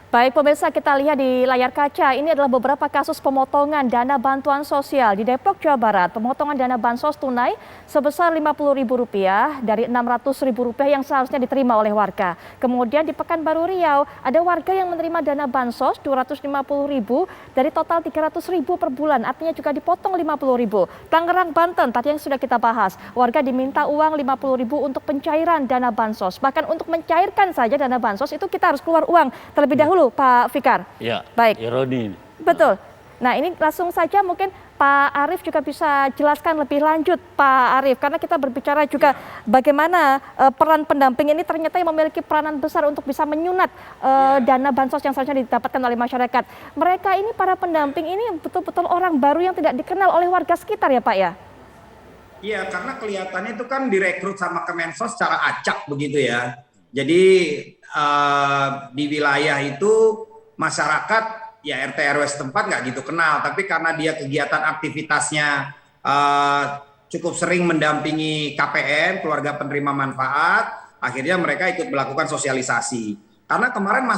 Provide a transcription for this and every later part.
Baik pemirsa, kita lihat di layar kaca, ini adalah beberapa kasus pemotongan dana bantuan sosial di Depok, Jawa Barat. Pemotongan dana bansos tunai sebesar Rp50.000 dari Rp600.000 yang seharusnya diterima oleh warga. Kemudian di Pekanbaru Riau, ada warga yang menerima dana bansos Rp250.000 dari total Rp300.000 per bulan, artinya juga dipotong Rp50.000. Tangerang, Banten, tadi yang sudah kita bahas, warga diminta uang Rp50.000 untuk pencairan dana bansos. Bahkan untuk mencairkan saja dana bansos itu kita harus keluar uang terlebih dahulu. Pak Fikar. Ya, baik. Ironi. Betul. Nah ini langsung saja mungkin Pak Arief juga bisa jelaskan lebih lanjut Pak Arief. Karena kita berbicara juga bagaimana peran pendamping ini ternyata yang memiliki peranan besar untuk bisa menyunat dana bansos yang seharusnya didapatkan oleh masyarakat. Mereka ini, para pendamping ini betul-betul orang baru yang tidak dikenal oleh warga sekitar ya Pak ya? Iya, karena kelihatannya itu kan direkrut sama Kemensos secara acak begitu ya. Jadi di wilayah itu masyarakat ya RT RW setempat nggak gitu kenal, tapi karena dia kegiatan aktivitasnya cukup sering mendampingi KPM, keluarga penerima manfaat, akhirnya mereka ikut melakukan sosialisasi. Karena kemarin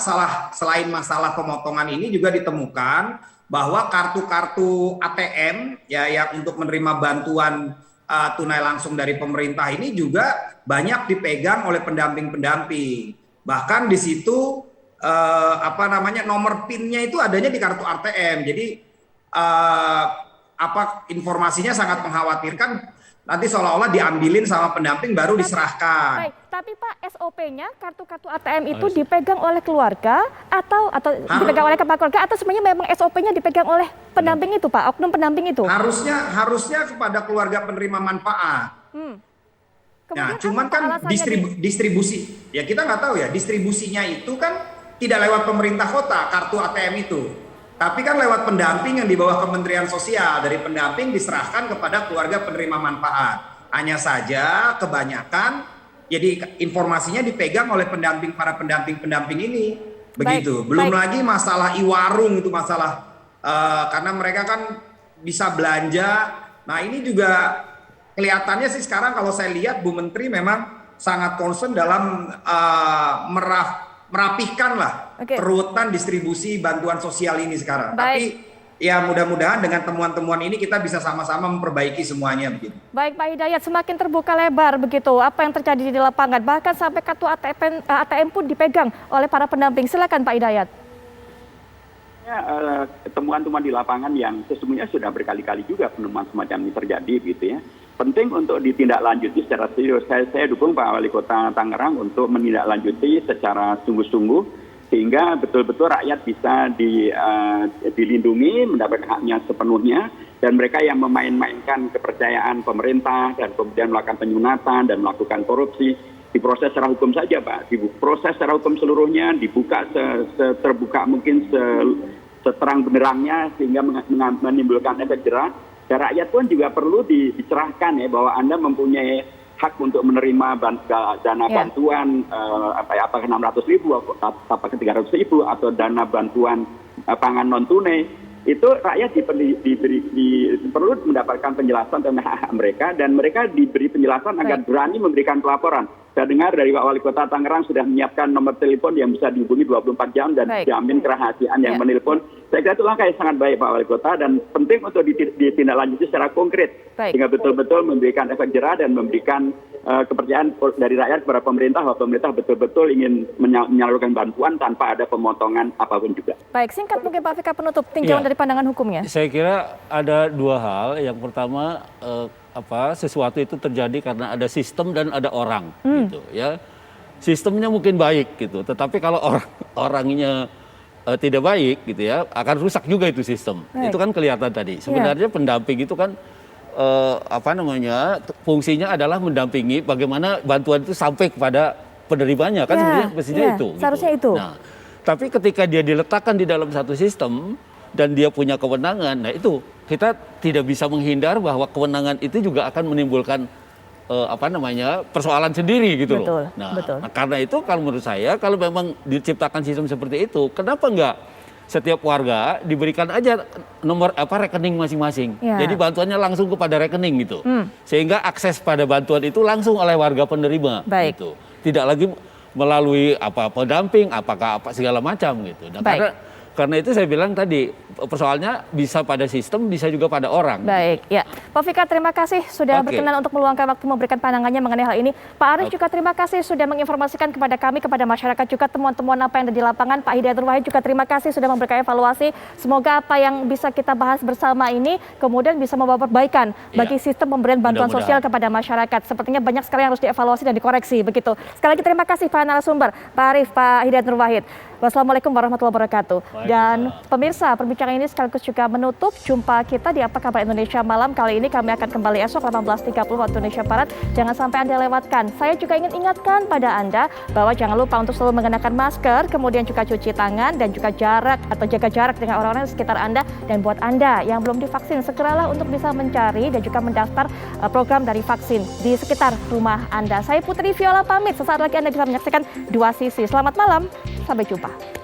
selain masalah pemotongan ini juga ditemukan bahwa kartu-kartu ATM ya yang untuk menerima bantuan tunai langsung dari pemerintah ini juga banyak dipegang oleh pendamping-pendamping. Bahkan di situ nomor PIN-nya itu adanya di kartu ATM. Jadi informasinya sangat mengkhawatirkan. Nanti seolah-olah diambilin sama pendamping baru diserahkan. Baik, tapi Pak, SOP-nya kartu-kartu ATM itu dipegang oleh keluarga atau dipegang oleh kepala keluarga, atau sebenarnya memang SOP-nya dipegang oleh pendamping itu Pak, oknum pendamping itu? Harusnya kepada keluarga penerima manfaat. Nah, cuman kan distribusi, ya kita nggak tahu ya, distribusinya itu kan tidak lewat pemerintah kota kartu ATM itu. Tapi kan lewat pendamping yang di bawah Kementerian Sosial, dari pendamping diserahkan kepada keluarga penerima manfaat. Hanya saja kebanyakan jadi informasinya dipegang oleh para pendamping ini. Begitu. Belum lagi masalah iwarung itu karena mereka kan bisa belanja. Nah, ini juga kelihatannya sih sekarang kalau saya lihat Bu Menteri memang sangat concern dalam merapihkan lah perutan distribusi bantuan sosial ini sekarang. Tapi ya mudah-mudahan dengan temuan-temuan ini kita bisa sama-sama memperbaiki semuanya begitu. Baik Pak Hidayat, semakin terbuka lebar begitu apa yang terjadi di lapangan, bahkan sampai kartu ATM pun dipegang oleh para pendamping. Silakan Pak Hidayat. Ya, temuan-temuan di lapangan yang sesungguhnya sudah berkali-kali juga penemuan semacam ini terjadi gitu ya. Penting untuk ditindaklanjuti secara serius. Saya dukung Pak Wali Kota Tangerang untuk menindaklanjuti secara sungguh-sungguh sehingga betul-betul rakyat bisa dilindungi, mendapatkan haknya sepenuhnya, dan mereka yang memain-mainkan kepercayaan pemerintah dan kemudian melakukan penyunatan dan melakukan korupsi diproses secara hukum saja Pak. Diproses secara hukum seluruhnya, dibuka terbuka mungkin seterang benerangnya sehingga menimbulkan efek jerah. Dan rakyat pun juga perlu dicerahkan ya bahwa Anda mempunyai hak untuk menerima dana bantuan apakah 600.000 apakah 300.000 atau dana bantuan pangan non tunai. Itu rakyat perlu mendapatkan penjelasan tentang hak mereka, dan mereka diberi penjelasan agar berani memberikan pelaporan. Saya dengar dari Pak Wali Kota Tangerang sudah menyiapkan nomor telepon yang bisa dihubungi 24 jam dan dijamin kerahasiaan yang menelpon. Saya kira itu langkah yang sangat baik Pak Wali Kota, dan penting untuk ditindaklanjuti secara konkret sehingga betul-betul memberikan efek jerah dan memberikan kepercayaan dari rakyat kepada pemerintah bahwa pemerintah betul-betul ingin menyalurkan bantuan tanpa ada pemotongan apapun juga. Baik, singkat mungkin Pak Fikar penutup tinjauan dari pandangan hukumnya. Saya kira ada dua hal. Yang pertama sesuatu itu terjadi karena ada sistem dan ada orang gitu ya. Sistemnya mungkin baik gitu, tetapi kalau orangnya tidak baik gitu ya, akan rusak juga itu sistem. Itu kan kelihatan tadi. Sebenarnya pendamping itu kan fungsinya adalah mendampingi bagaimana bantuan itu sampai kepada penerimanya kan, sebenarnya mestinya itu. Seharusnya gitu. itu. Nah, tapi ketika dia diletakkan di dalam satu sistem dan dia punya kewenangan, nah itu kita tidak bisa menghindar bahwa kewenangan itu juga akan menimbulkan persoalan sendiri gitu loh. Nah, karena itu kalau menurut saya kalau memang diciptakan sistem seperti itu, kenapa enggak setiap warga diberikan aja nomor rekening masing-masing. Jadi bantuannya langsung kepada rekening gitu. Sehingga akses pada bantuan itu langsung oleh warga penerima gitu. Tidak lagi melalui apa pendamping, apakah apa segala macam gitu. Nah, Baik. karena itu saya bilang tadi persoalannya bisa pada sistem, bisa juga pada orang. Baik, ya. Pak Fikar, terima kasih sudah Oke. berkenan untuk meluangkan waktu memberikan pandangannya mengenai hal ini. Pak Arief juga terima kasih sudah menginformasikan kepada kami, kepada masyarakat juga temuan-temuan apa yang ada di lapangan. Pak Hidayat Nur Wahid juga terima kasih sudah memberikan evaluasi. Semoga apa yang bisa kita bahas bersama ini kemudian bisa membawa perbaikan bagi sistem pemberian bantuan Mudah-mudahan. sosial kepada masyarakat. Sepertinya banyak sekali yang harus dievaluasi dan dikoreksi begitu. Sekali lagi terima kasih Pak narasumber, Pak Arief, Pak Hidayat Nur Wahid. Wassalamualaikum warahmatullahi wabarakatuh. Dan pemirsa, perbincangan ini sekaligus juga menutup jumpa kita di Apa Kabar Indonesia Malam. Kali ini kami akan kembali esok 18.30 waktu Indonesia Barat. Jangan sampai Anda lewatkan. Saya juga ingin ingatkan pada Anda bahwa jangan lupa untuk selalu mengenakan masker, kemudian juga cuci tangan dan juga jarak atau jaga jarak dengan orang-orang di sekitar Anda. Dan buat Anda yang belum divaksin, segeralah untuk bisa mencari dan juga mendaftar program dari vaksin di sekitar rumah Anda. Saya Putri Viola pamit. Sesaat lagi Anda bisa menyaksikan Dua Sisi. Selamat malam, sampai jumpa.